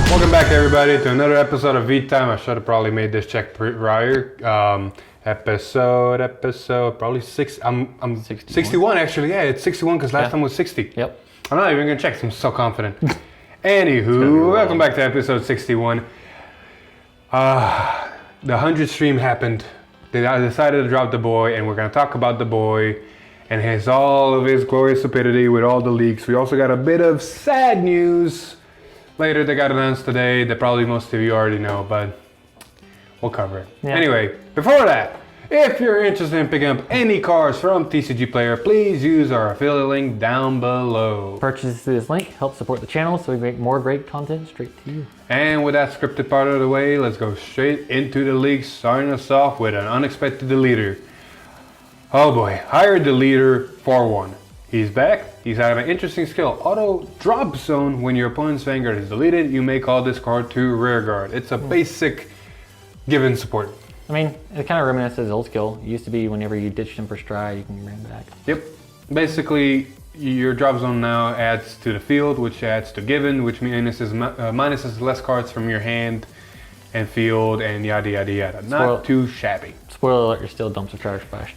Welcome back, everybody, to another episode of V-Time. I should have probably made this check prior. Episode probably six. I'm 61 actually. Yeah, it's 61 because last time was 60. Yep. I'm not even gonna check. I'm so confident. Anywho, welcome back to episode 61. The 100th stream happened. I decided to drop the boy, and we're gonna talk about the boy and all of his glorious stupidity with all the leaks. We also got a bit of sad news later that got announced today that probably most of you already know, but we'll cover it. Yeah. Anyway, before that, if you're interested in picking up any cars from TCG Player, please use our affiliate link down below. Purchases through this link help support the channel so we make more great content straight to you. And with that scripted part of the way, let's go straight into the leaks, starting us off with an unexpected deleter. Oh boy, hired deleter 4-1. He's back. He's had an interesting skill. Auto drop zone. When your opponent's Vanguard is deleted, you may call this card to rearguard. It's a basic given support. I mean, it kind of reminisces his old skill. It used to be whenever you ditched him for stride, you can bring him back. Yep. Basically, your drop zone now adds to the field, which adds to given, which minuses less cards from your hand and field and yada yada yada. Not too shabby. Spoiler alert, you're still dumpster charge flash.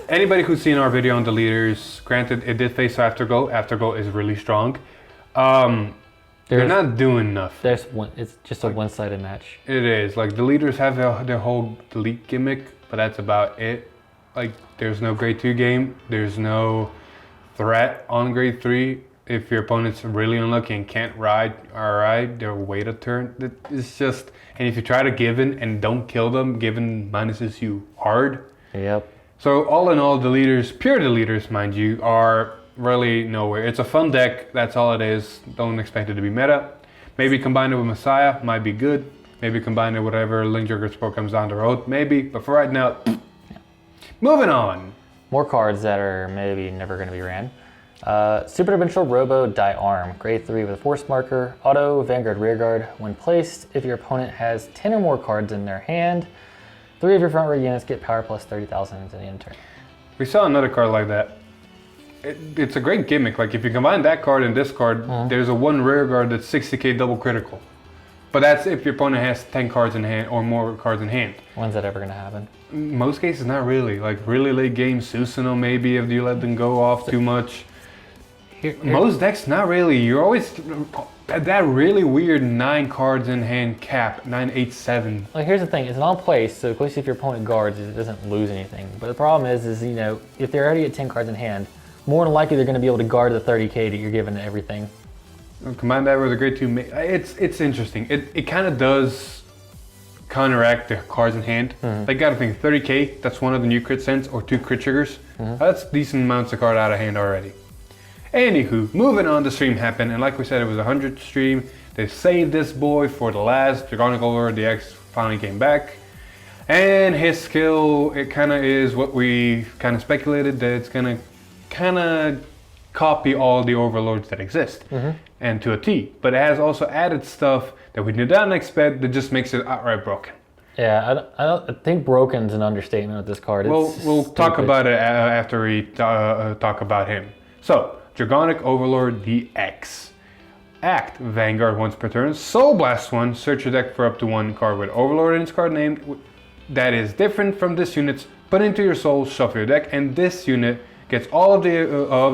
Anybody who's seen our video on the leaders, granted it did face Afterglow. Afterglow is really strong. They're not doing enough. It's just a one-sided match. It is. Like, the leaders have their whole delete gimmick, but that's about it. Like, there's no grade 2 game. There's no threat on grade 3. If your opponent's really unlucky and can't ride, alright, they'll wait a turn. It's just, and if you try to given and don't kill them, given minuses you hard. Yep. So all in all, the leaders, pure deleters, mind you, are really nowhere. It's a fun deck, that's all it is. Don't expect it to be meta. Maybe combine it with Messiah, might be good. Maybe combine it with whatever Link Jugger Sport comes down the road, maybe. But for right now, moving on. More cards that are maybe never going to be ran. Super Dimensional Robo Die Arm, grade 3 with a force marker, auto, Vanguard, rearguard. When placed, if your opponent has 10 or more cards in their hand, 3 of your front row units get power plus 30,000 into the end turn. We saw another card like that. It's a great gimmick. Like, if you combine that card and this card, there's a 1 rearguard that's 60k double critical. But that's if your opponent has 10 cards in hand or more cards in hand. When's that ever going to happen? In most cases, not really. Like, really late game, Susanoo maybe if you let them go off too much. Most decks, not really. You're always at that really weird 9 cards in hand cap, 9, 8, 7. Well, here's the thing, it's not placed, so of course if your opponent guards, it doesn't lose anything. But the problem is you know, if they're already at 10 cards in hand, more than likely they're going to be able to guard the 30k that you're giving to everything. Combine that with a grade 2, it's interesting. It kind of does counteract the cards in hand. Like, gotta think, 30k, that's one of the new crit sends or 2 crit triggers. That's decent amounts of card out of hand already. Anywho, moving on, the stream happened, and like we said, it was a 100th stream. They saved this boy for the last. Dragonic Overlord the X finally came back. And his skill, it kind of is what we kind of speculated, that it's going to kind of copy all the overlords that exist, and to a T. But it has also added stuff that we did not expect that just makes it outright broken. Yeah, I think broken's an understatement with this card. We'll talk about it after we talk about him. So, Dragonic Overlord the X. Act Vanguard once per turn. Soul Blast 1. Search your deck for up to 1 card with Overlord in its card name that is different from this unit's. Put into your soul, shuffle your deck, and this unit gets all of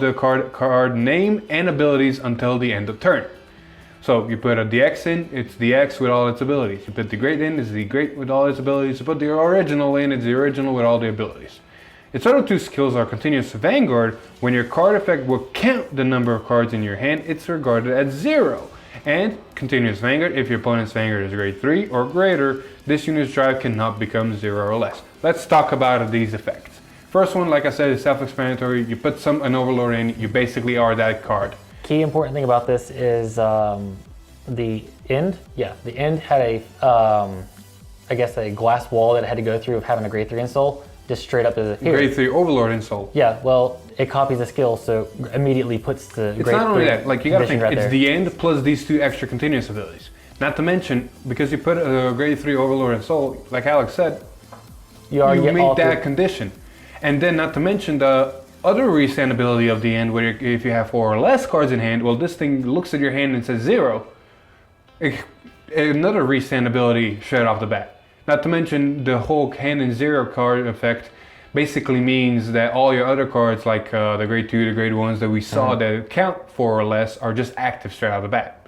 the card name and abilities until the end of turn. So you put a DX in, it's the X with all its abilities. You put the Great in, it's the Great with all its abilities. You put the Original in, it's the Original with all the abilities. Its other 2 skills are Continuous Vanguard. When your card effect will count the number of cards in your hand, it's regarded as 0. And Continuous Vanguard, if your opponent's Vanguard is grade 3 or greater, this unit's drive cannot become 0 or less. Let's talk about these effects. First one, like I said, is self-explanatory. You put an Overlord in, you basically are that card. Key important thing about this is the end. Yeah, the end had I guess a glass wall that it had to go through of having a grade 3 install. Just straight up as a grade 3 Overlord install. Yeah, well, it copies the skill, so immediately puts the It's not only that, like, you gotta think, right it's there. the end plus these 2 extra continuous abilities. Not to mention, because you put a grade 3 Overlord install, like Alex said, you meet that condition. And then not to mention the other restand ability of the end, where if you have 4 or less cards in hand, well, this thing looks at your hand and says 0. Another restand ability straight off the bat. Not to mention the whole hand in zero card effect basically means that all your other cards like the grade 2, the grade 1s that we saw that count 4 or less are just active straight out the bat.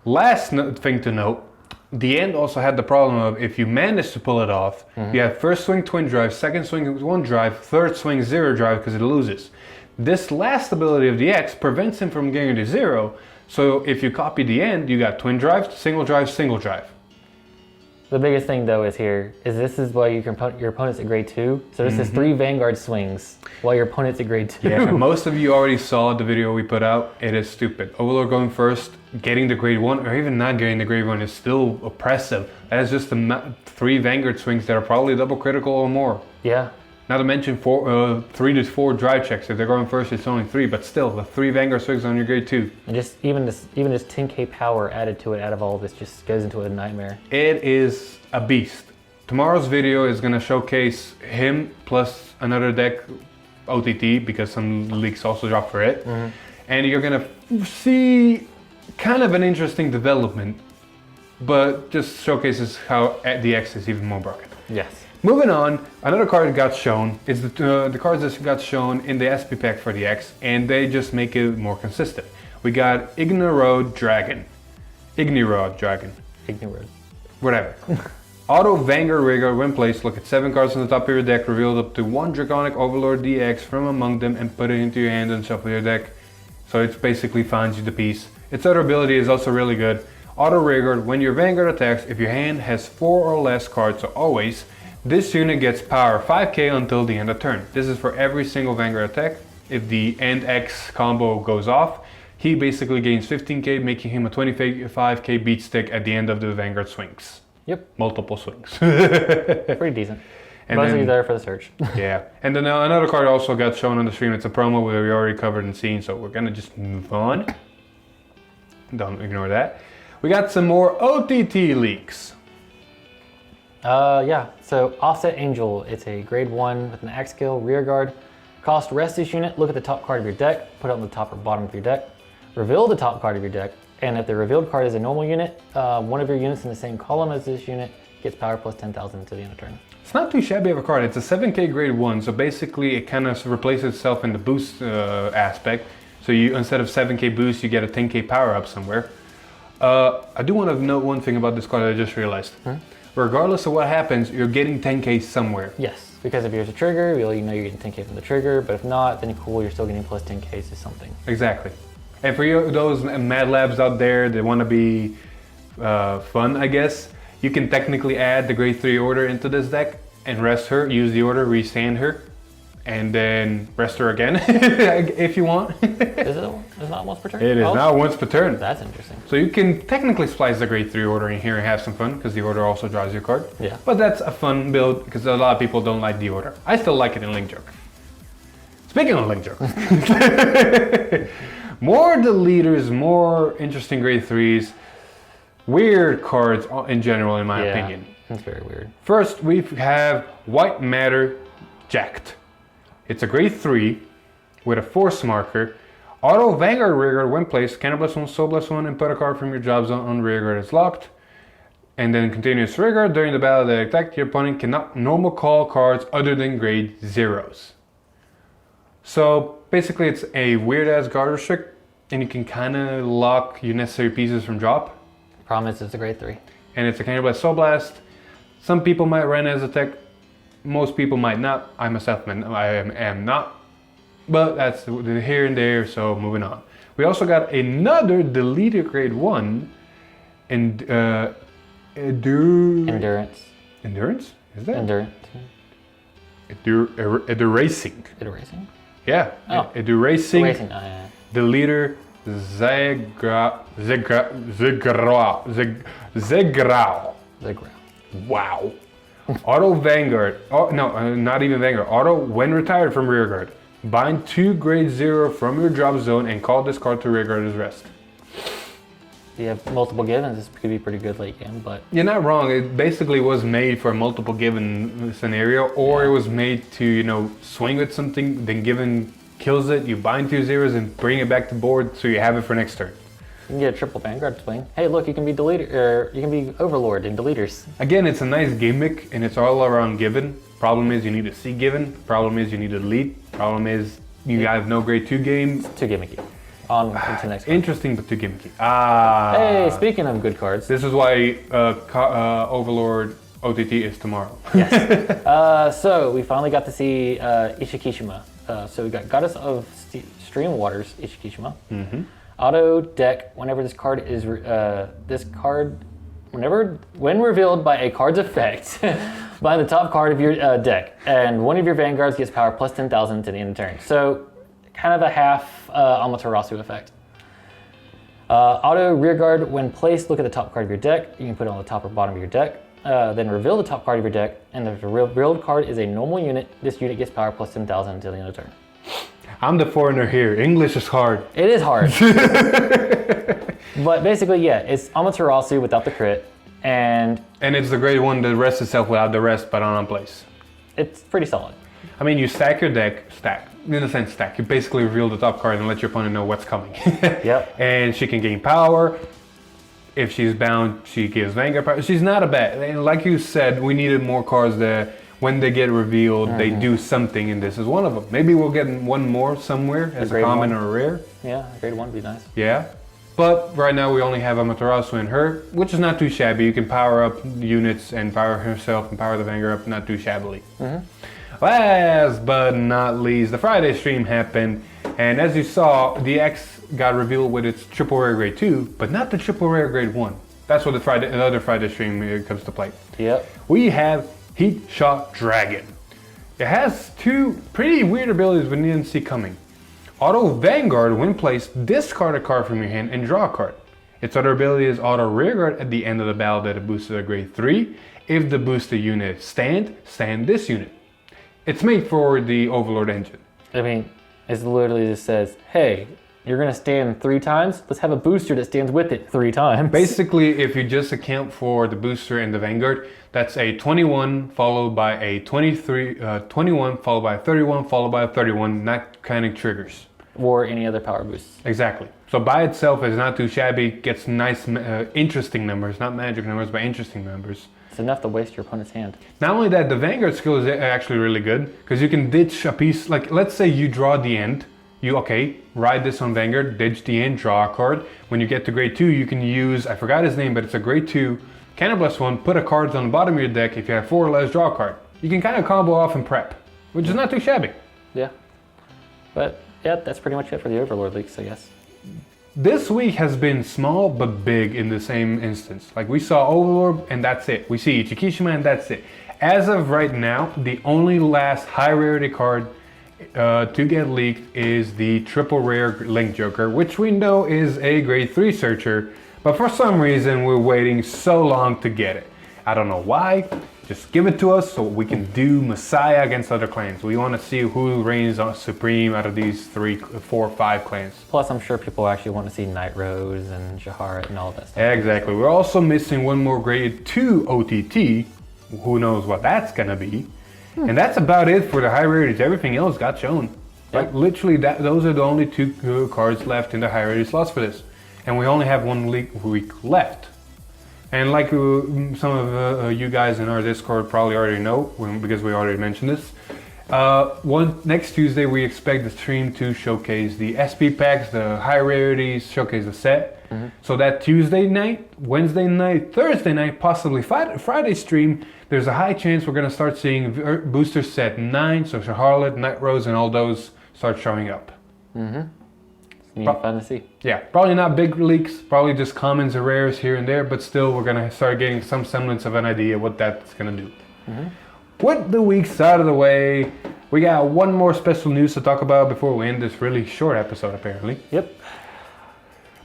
Last thing to note, the end also had the problem of if you manage to pull it off, you have first swing twin drive, second swing 1 drive, third swing 0 drive because it loses. This last ability of the X prevents him from getting to 0, so if you copy the end, you got twin drive, single drive, single drive. The biggest thing though is this is why your opponent's at grade 2. So this is 3 Vanguard swings while your opponent's at grade 2. Yeah, most of you already saw the video we put out. It is stupid. Overlord going first, getting the grade 1, or even not getting the grade 1 is still oppressive. That is just the 3 Vanguard swings that are probably double critical or more. Yeah. Not to mention 3 to 4 drive checks. If they're going first, it's only 3, but still, the 3 Vanguard swings on your grade 2. And just even this 10k power added to it out of all of this just goes into a nightmare. It is a beast. Tomorrow's video is going to showcase him plus another deck OTT because some leaks also dropped for it. And you're going to see kind of an interesting development, but just showcases how the X is even more broken. Yes. Moving on, another card that got shown is the cards that got shown in the SP pack for the X, and they just make it more consistent. We got Ignorod Dragon. Whatever. Auto Vanguard Rigor, when placed, look at 7 cards on the top of your deck, revealed up to 1 Dragonic Overlord the X from among them, and put it into your hand and shuffle your deck. So it basically finds you the piece. Its other ability is also really good. Auto Rigor, when your Vanguard attacks, if your hand has 4 or less cards, so always, this unit gets power 5k until the end of turn. This is for every single Vanguard attack. If the end X combo goes off, he basically gains 15k, making him a 25k beat stick at the end of the Vanguard swings. Yep. Multiple swings. Pretty decent. And mostly there for the search. Yeah. And then another card also got shown on the stream. It's a promo where we already covered and seen, so we're gonna just move on. Don't ignore that. We got some more OTT leaks. Yeah, so Offset Angel, it's a grade 1 with an axe skill, rear guard. Cost rest this unit, look at the top card of your deck, put it on the top or bottom of your deck. Reveal the top card of your deck, and if the revealed card is a normal unit, one of your units in the same column as this unit gets power plus 10,000 to the end of turn. It's not too shabby of a card. It's a 7k grade 1, so basically it kind of replaces itself in the boost aspect. So you, instead of 7k boost, you get a 10k power up somewhere. I do want to note one thing about this card that I just realized. Regardless of what happens, you're getting 10k somewhere. Yes, because if there's a trigger, you know you're getting 10k from the trigger, but if not, then cool, you're still getting plus 10k to something. Exactly. And for you, those Mad Labs out there that want to be fun, I guess, you can technically add the grade 3 order into this deck and rest her, use the order, restand her, and then rest her again if you want. Is it not once per turn? It is not once per turn. That's interesting. So you can technically splice the grade 3 order in here and have some fun because the order also draws your card. Yeah. But that's a fun build because a lot of people don't like the order. I still like it in Link Joke. Speaking of Link Joke. More deleters, more interesting grade 3s. Weird cards in general, in my opinion. That's very weird. First, we have White Matter Jacked. It's a grade 3 with a force marker. Auto Vanguard Rearguard when placed, can +1, soul +1, and put a card from your job zone on Rearguard as locked. And then continuous Rearguard during the battle that attack, your opponent cannot normal call cards other than grade 0s. So basically it's a weird ass guard restrict, and you can kind of lock your necessary pieces from drop. Problem is it's a grade 3. And it's a Cannon Blast Soul Blast. Some people might run as a tech, most people might not. I myself am not. But that's here and there, so moving on. We also got another deleted grade 1 and Endurance. Endurance? Is that? Endurance. Racing. Erasing? Yeah. Oh. Racing. Erasing. Oh, yeah. The leader Zegrau. Wow. Auto Vanguard. Oh no, not even Vanguard. Auto when retired from Rearguard. Bind 2 grade 0 from your drop zone and call this card to Rearguard as rest. You have multiple givens, this could be pretty good late game, but... You're not wrong. It basically was made for a multiple given scenario, or it was made to, you know, swing with something, then given kills it, you bind 2 zeros and bring it back to board so you have it for next turn. can get a triple Vanguard swing. Hey, look, you can be deleter, or you can be Overlord and deleters. Again, it's a nice gimmick, and it's all around given. Problem is you need to see given. Problem is you need to delete. Problem is you have no grade 2 game. Too gimmicky. On to the next card. Interesting, but too gimmicky. Hey, speaking of good cards. This is why Overlord OTT is tomorrow. Yes. So we finally got to see Ishikishima. So we got Goddess of Stream Waters, Ishikishima. Auto deck. Whenever this card is when revealed by a card's effect, by the top card of your deck, and one of your vanguards gets power plus 10,000 to the end of turn. So kind of a half Amaterasu effect. Auto rearguard. When placed, look at the top card of your deck. You can put it on the top or bottom of your deck. Then reveal the top card of your deck, and if the revealed card is a normal unit, this unit gets power plus 10,000 until the end of turn. I'm the foreigner here. English is hard. It is hard. But basically, yeah, it's Amaterasu without the crit, and it's the grade 1 that rests itself without the rest, but on place. It's pretty solid. I mean, you stack your deck, in a sense stack. You basically reveal the top card and let your opponent know what's coming. Yep. And she can gain power. If she's bound, she gives Vanguard power. She's not a bad. And like you said, we needed more cards that when they get revealed, they do something, and this is one of them. Maybe we'll get one more somewhere as a common or a rare. Yeah, grade 1 would be nice. Yeah. But right now we only have Amaterasu and her, which is not too shabby. You can power up units and power herself and power the Vanguard up not too shabbily. Last but not least, the Friday stream happened, and as you saw, the X got revealed with its triple rare grade 2, but not the triple rare grade 1. That's what the other Friday stream comes to play. Yep. We have Heat Shot Dragon. It has two pretty weird abilities we didn't see coming. Auto Vanguard, when placed, discard a card from your hand and draw a card. Its other ability is Auto Rearguard. At the end of the battle that it boosted a grade 3. If the boosted unit stand this unit. It's made for the Overlord engine. I mean, it literally just says, hey, you're going to stand 3 times? Let's have a booster that stands with it 3 times. Basically, if you just account for the booster and the Vanguard, that's a 21 followed by a 21 followed by a 31 followed by a 31, not counting triggers. Or any other power boosts. Exactly. So by itself, it's not too shabby. Gets nice, interesting numbers, not magic numbers, but interesting numbers. It's enough to waste your opponent's hand. Not only that, the Vanguard skill is actually really good because you can ditch a piece. Like, let's say you draw the end. Ride this on Vanguard, ditch the end, draw a card. When you get to grade 2, you can use, I forgot his name, but it's a grade 2, Cannibus 1, put a card on the bottom of your deck. If you have 4 or less, draw a card. You can kind of combo off and prep, which is not too shabby. Yeah. But yeah, that's pretty much it for the Overlord leaks, I guess. This week has been small but big in the same instance. Like, we saw Overlord and that's it. We see Ichikishima and that's it. As of right now, the only last high rarity card to get leaked is the triple rare Link Joker, which we know is a grade 3 searcher, but for some reason we're waiting so long to get it. I don't know why. Just give it to us so we can do Messiah against other clans. We want to see who reigns supreme out of these 3, 4, 5 clans. Plus, I'm sure people actually want to see Night Rose and Jahara and all that stuff. Exactly. We're also missing one more grade 2 OTT. Who knows what that's gonna be? And that's about it for the high rarities. Everything else got shown. Yep. Like, literally, those are the only 2 cards left in the high rarity slots for this, and we only have 1 week left. And like some of you guys in our Discord probably already know, because we already mentioned this, next Tuesday we expect the stream to showcase the SP packs, the high rarities, showcase the set. So that Tuesday night, Wednesday night, Thursday night, possibly Friday stream, there's a high chance we're going to start seeing booster set 9, so Charlotte, Night Rose, and all those start showing up. It's fun to see. Yeah, probably not big leaks, probably just commons or rares here and there, but still we're going to start getting some semblance of an idea what that's going to do. With the weeks out of the way, we got one more special news to talk about before we end this really short episode apparently. Yep.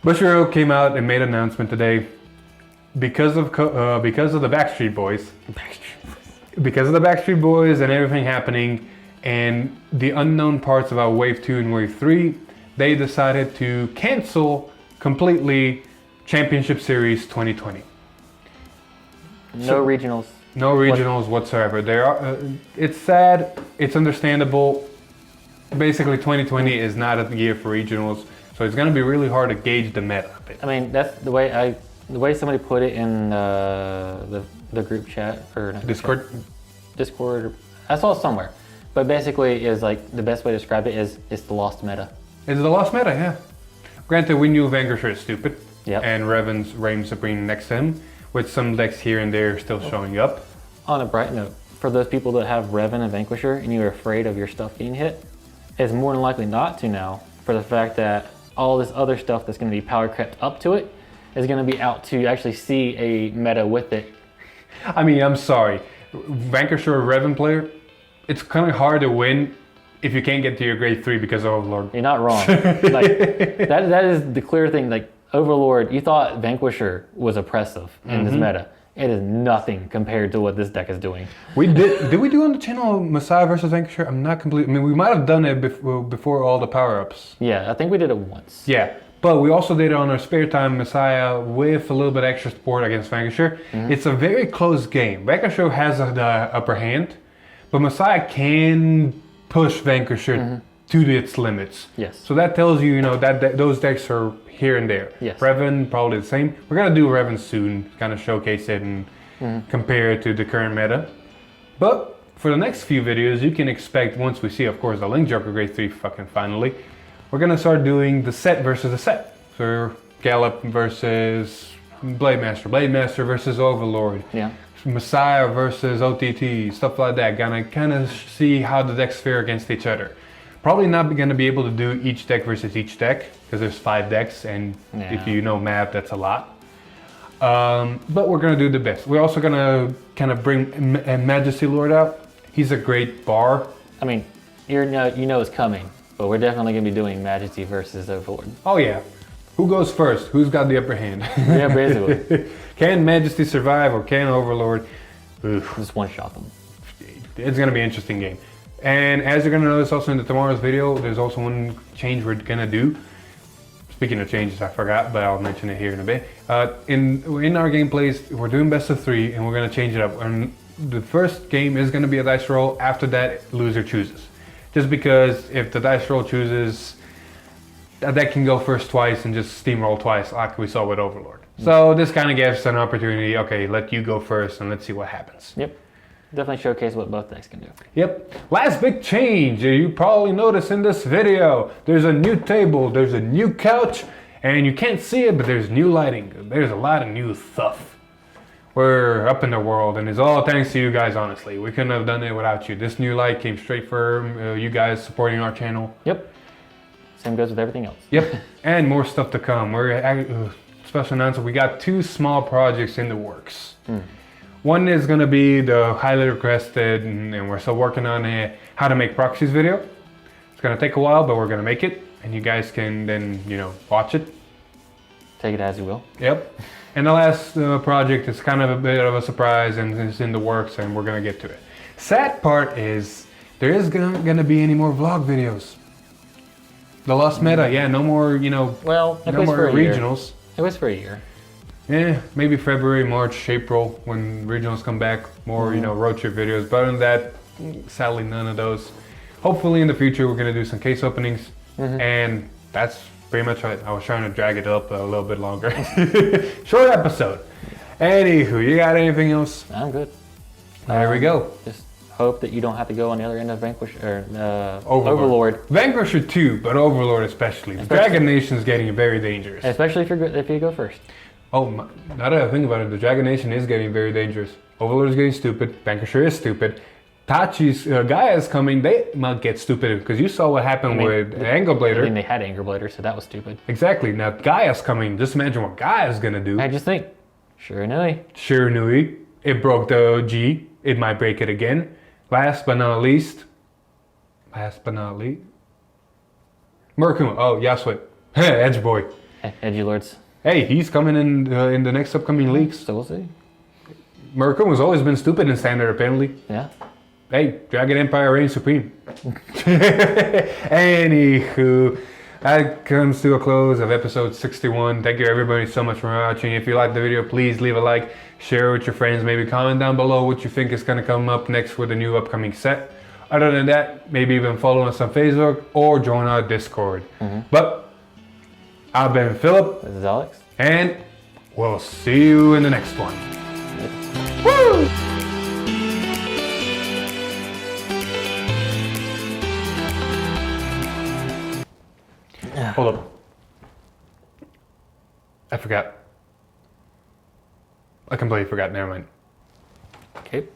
Bushiroad came out and made an announcement today because of the Backstreet Boys. Because of the Backstreet Boys and everything happening and the unknown parts about Wave 2 and Wave 3, they decided to cancel completely Championship Series 2020. No regionals. No regionals whatsoever. It's sad, it's understandable. Basically 2020 is not a year for regionals. So it's going to be really hard to gauge the meta a bit. I mean, that's the way somebody put it in the group chat or not Discord? Discord. I saw it somewhere, but basically, is like the best way to describe it is it's the lost meta. It's the lost meta, yeah. Granted, we knew Vanquisher is stupid, Yep. and Revan's reign supreme next to him, with some decks here and there still showing up. On a bright note, for those people that have Revan and Vanquisher and you're afraid of your stuff getting hit, it's more than likely not to now, for the fact that all this other stuff that's going to be power crept up to it is going to be out to actually see a meta with it. I mean, I'm sorry. Vanquisher or Revan player, it's kind of hard to win if you can't get to your grade 3 because of Overlord. You're not wrong. Like, that is the clear thing. Like, Overlord, you thought Vanquisher was oppressive in this meta. It is nothing compared to what this deck is doing. We did we do on the channel Messiah versus Vanquisher? I'm not completely. I mean, we might have done it before all the power-ups. Yeah, I think we did it once. Yeah, but we also did it on our spare time Messiah with a little bit extra support against Vanquisher. It's a very close game. Vanquisher has the upper hand, but Messiah can push Vanquisher to its limits. Yes. So that tells you, that those decks are here and there. Yes. Revan, probably the same. We're gonna do Revan soon, kind of showcase it and compare it to the current meta. But for the next few videos, you can expect, once we see, of course, the Link Joker Grade 3 fucking finally, we're gonna start doing the set versus the set. So Gallop versus Blade Master versus Overlord. Yeah. Messiah versus OTT, stuff like that. Gonna kind of see how the decks fare against each other. Probably not going to be able to do each deck versus each deck because there's 5 decks, and if you know math, that's a lot. But we're going to do the best. We're also going to kind of bring Majesty Lord out. He's a great bar. I mean, you know it's coming, but we're definitely going to be doing Majesty versus Overlord. Oh yeah. Who goes first? Who's got the upper hand? Yeah, basically. Can Majesty survive or can Overlord? Oof. Just one-shot them. It's going to be an interesting game. And as you're gonna notice also in tomorrow's video, there's also one change we're gonna do. Speaking of changes, I forgot, but I'll mention it here in a bit. In our gameplays, we're doing best of 3 and we're gonna change it up. And the first game is gonna be a dice roll. After that, loser chooses. Just because if the dice roll chooses, that deck can go first twice and just steamroll twice like we saw with Overlord. So this kind of gives us an opportunity, okay, let you go first and let's see what happens. Yep. Definitely showcase what both decks can do. Yep. Last big change you probably noticed in this video. There's a new table, there's a new couch, and you can't see it, but there's new lighting. There's a lot of new stuff. We're up in the world, and it's all thanks to you guys, honestly. We couldn't have done it without you. This new light came straight from you guys supporting our channel. Yep. Same goes with everything else. Yep. And more stuff to come. Special announcement, we got 2 small projects in the works. One is going to be the highly requested, and we're still working on a how to make proxies video. It's going to take a while, but we're going to make it, and you guys can then, watch it. Take it as you will. Yep. And the last project is kind of a bit of a surprise, and it's in the works, and we're going to get to it. Sad part is, there is going to be any more vlog videos. The lost meta, yeah, no more, Well, it no was more for a regionals. year. It was for a year. Yeah, maybe February, March, April, when regionals come back, more, road trip videos. But other than that, sadly, none of those. Hopefully in the future, we're going to do some case openings. And that's pretty much it. I was trying to drag it up a little bit longer. Short episode. Anywho, you got anything else? I'm good. There we go. Just hope that you don't have to go on the other end of Vanquish or Overlord. Vanquisher too, but Overlord especially. Dragon Nation's getting very dangerous. Especially if you go first. Oh, now that I think about it, the Dragon Nation is getting very dangerous. Overlord is getting stupid. Vanquisher is stupid. Tachi's Gaia is coming. They might get stupid because you saw what happened with Anger Blader. I mean, they had Anger Blader, so that was stupid. Exactly. Now Gaia's coming. Just imagine what Gaia's gonna do. I just think, sure Nui. It broke the G. It might break it again. Last but not least. Murakumo. Oh, Yasuo. Edge boy. Edgelords. Hey, he's coming in the next upcoming leagues. So we'll see. Murakumo's always been stupid in standard, apparently. Yeah. Hey, Dragon Empire reigns supreme. Anywho, that comes to a close of episode 61. Thank you everybody so much for watching. If you liked the video, please leave a like, share it with your friends, maybe comment down below what you think is going to come up next with a new upcoming set. Other than that, maybe even follow us on Facebook or join our Discord. But I've been Philip, This is Alex. and we'll see you in the next one. Woo! Hold up. I forgot. I completely forgot. Never mind. Okay.